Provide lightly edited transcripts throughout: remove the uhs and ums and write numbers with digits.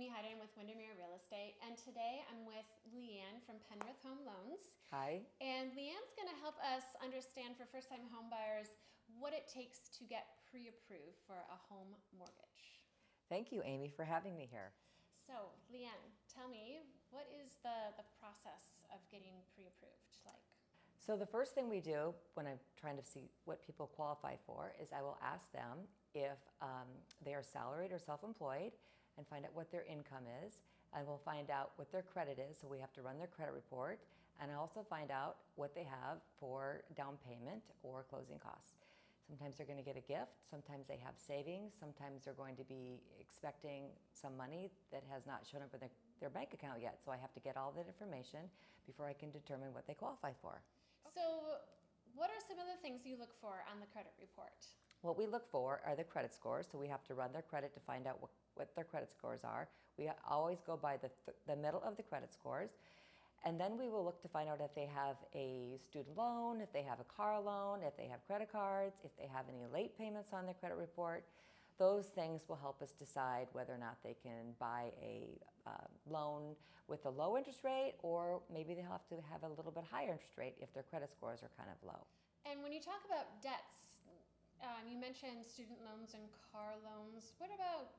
Amy Hyden with Windermere Real Estate, and today I'm with Leanne from Penrith Home Loans. Hi. And Leanne's going to help us understand for first-time home buyers what it takes to get pre-approved for a home mortgage. Thank you, Amy, for having me here. So, Leanne, tell me, what is the process of getting pre-approved like? So the first thing we do when I'm trying to see what people qualify for is I will ask them if they are salaried or self-employed and find out what their income is. And we'll find out what their credit is, so we have to run their credit report. And I also find out what they have for down payment or closing costs. Sometimes they're going to get a gift, sometimes they have savings, sometimes they're going to be expecting some money that has not shown up in their bank account yet. So I have to get all that information before I can determine what they qualify for. So what are some of the things you look for on the credit report? What we look for are the credit scores, so we have to run their credit to find out what their credit scores are. We always go by the middle of the credit scores. And then we will look to find out if they have a student loan, if they have a car loan, if they have credit cards, if they have any late payments on their credit report. Those things will help us decide whether or not they can buy a loan with a low interest rate, or maybe they'll have to have a little bit higher interest rate if their credit scores are kind of low. And when you talk about debts, you mentioned student loans and car loans. What about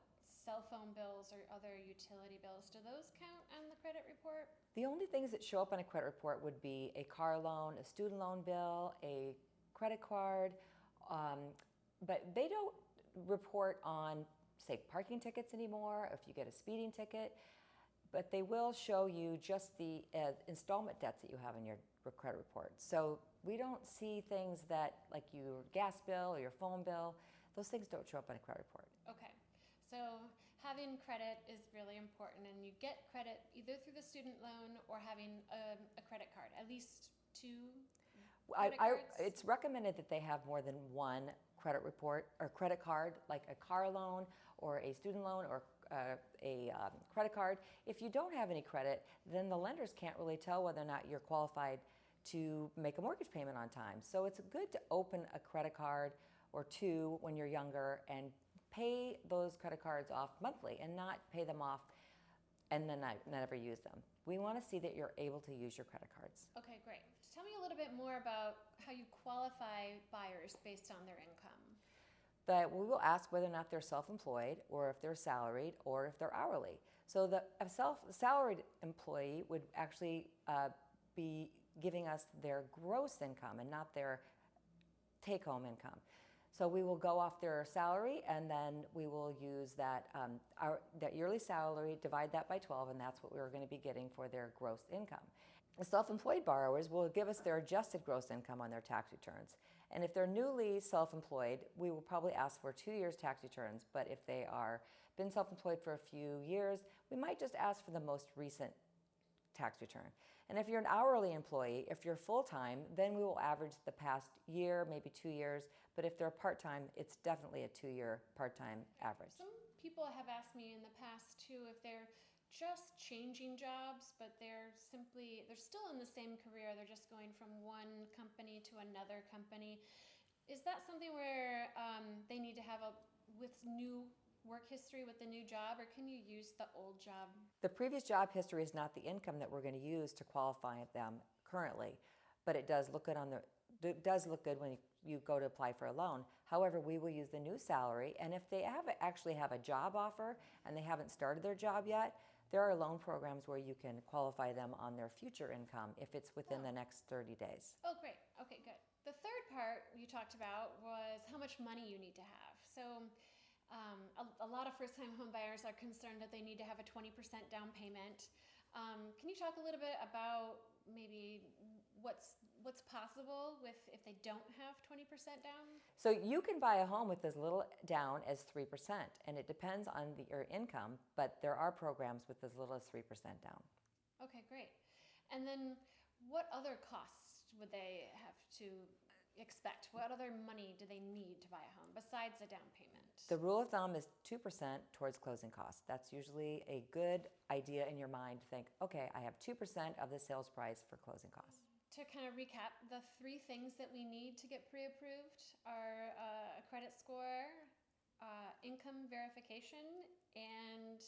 cell phone bills or other utility bills? Do those count on the credit report? The only things that show up on a credit report would be a car loan, a student loan bill, a credit card, but they don't report on, say, parking tickets anymore, if you get a speeding ticket, but they will show you just the installment debts that you have in your credit report. So we don't see things that, like your gas bill or your phone bill, those things don't show up on a credit report. Okay. So having credit is really important, and you get credit either through the student loan or having a credit card, at least two credit cards. It's recommended that they have more than one credit report or credit card, like a car loan or a student loan or a credit card. If you don't have any credit, then the lenders can't really tell whether or not you're qualified to make a mortgage payment on time. So it's good to open a credit card or two when you're younger and pay those credit cards off monthly and not pay them off and then never use them. We want to see that you're able to use your credit cards. Okay, great. Tell me a little bit more about how you qualify buyers based on their income. That we will ask whether or not they're self-employed or if they're salaried or if they're hourly. So a salaried employee would actually be giving us their gross income and not their take-home income. So we will go off their salary, and then we will use that yearly salary, divide that by 12, and that's what we're going to be getting for their gross income. The self-employed borrowers will give us their adjusted gross income on their tax returns. And if they're newly self-employed, we will probably ask for 2 years tax returns, but if they are been self-employed for a few years, we might just ask for the most recent tax return. And if you're an hourly employee, if you're full-time, then we will average the past year, maybe 2 years. But if they're part-time, it's definitely a 2-year part-time average. Some people have asked me in the past too if they're just changing jobs, but they're still in the same career. They're just going from one company to another company. Is that something where they need to have with new work history with the new job, or can you use the old job? The previous job history is not the income that we're going to use to qualify them currently, but it does look good when you go to apply for a loan. However, we will use the new salary, and if they actually have a job offer and they haven't started their job yet, there are loan programs where you can qualify them on their future income if it's within the next 30 days. Oh, great. Okay, good. The third part you talked about was how much money you need to have. So a lot of first-time home buyers are concerned that they need to have a 20% down payment. Can you talk a little bit about maybe what's possible if they don't have 20% down? So you can buy a home with as little down as 3%, and it depends on your income, but there are programs with as little as 3% down. Okay, great. And then what other costs would they have to expect? What other money do they need to buy a home besides a down payment? The rule of thumb is 2% towards closing costs. That's usually a good idea in your mind to think, okay, I have 2% of the sales price for closing costs. To kind of recap, the 3 things that we need to get pre-approved are a credit score, income verification, and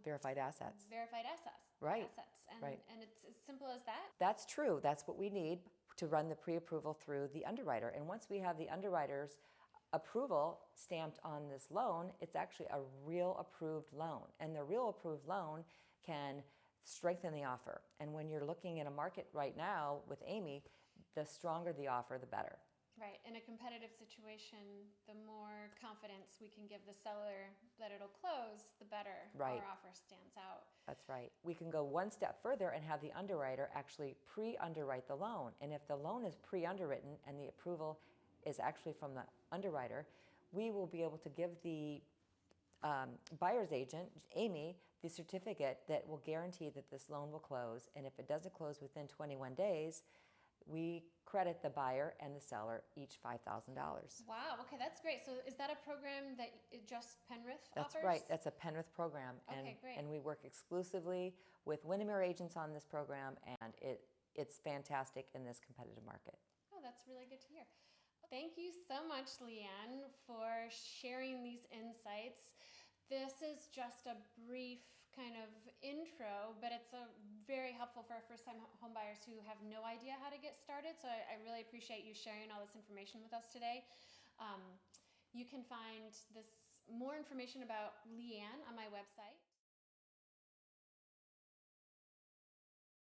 verified assets. verified assets. Right, Assets. And, right. and it's as simple as that. That's true. That's what we need to run the pre-approval through the underwriter. And once we have the underwriter's approval stamped on this loan, it's actually a real approved loan. And the real approved loan can strengthen the offer. And when you're looking at a market right now with Amy, the stronger the offer, the better. Right. In a competitive situation, the more confidence we can give the seller that it'll close, the better Right. our offer stands out. That's right. We can go one step further and have the underwriter actually pre-underwrite the loan. And if the loan is pre-underwritten and the approval is actually from the underwriter, we will be able to give the buyer's agent, Amy, the certificate that will guarantee that this loan will close. And if it doesn't close within 21 days, we credit the buyer and the seller each $5,000. Wow. Okay, that's great. So is that a program that just Penrith That's offers? right. That's a Penrith program. And, Okay, great. and we work exclusively with Windermere agents on this program, and it's fantastic in this competitive market. Oh, that's really good to hear. Thank you so much, Leanne, for sharing these insights. This is just a brief kind of intro, but it's very helpful for our first-time home buyers who have no idea how to get started. So I really appreciate you sharing all this information with us today. You can find more information about Leanne on my website.